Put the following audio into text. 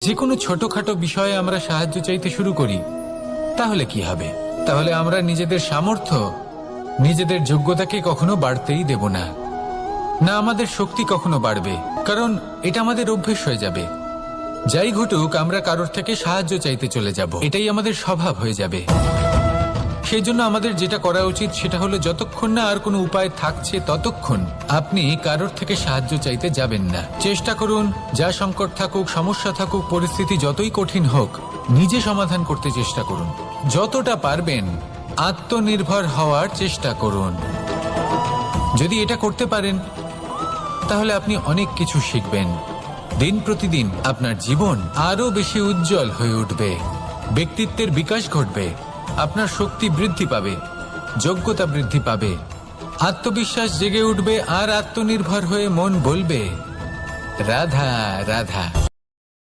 যে কোনো ছোটখাটো বিষয়ে আমরা সাহায্য চাইতে শুরু করি, তাহলে কি হবে? তাহলে আমরা নিজেদের সামর্থ্য, নিজেদের যোগ্যতাকে কখনো বাড়তেই দেব না। না আমাদের শক্তি কখনো বাড়বে, কারণ এটা আমাদের অভ্যেস হয়ে যাবে। যাই ঘটুক, আমরা কারোর থেকে সাহায্য চাইতে চলে যাব, এটাই আমাদের স্বভাব হয়ে যাবে। সেই জন্য আমাদের যেটা করা উচিত সেটা হলো, যতক্ষণ না আর কোনো উপায় থাকছে ততক্ষণ আপনি কারোর থেকে সাহায্য চাইতে যাবেন না। চেষ্টা করুন, যা সংকট থাকুক, সমস্যা থাকুক, পরিস্থিতি যতই কঠিন হোক, নিজে সমাধান করতে চেষ্টা করুন। যতটা পারবেন আত্মনির্ভর হওয়ার চেষ্টা করুন। যদি এটা করতে পারেন তাহলে আপনি অনেক কিছু শিখবেন। দিন প্রতিদিন আপনার জীবন আরো বেশি উজ্জ্বল হয়ে উঠবে, ব্যক্তিত্বের বিকাশ ঘটবে, আপনার শক্তি বৃদ্ধি পাবে, যোগ্যতা বৃদ্ধি পাবে, আত্মবিশ্বাস জেগে উঠবে, আর আত্মনির্ভর হয়ে মন বলবে, রাধা রাধা।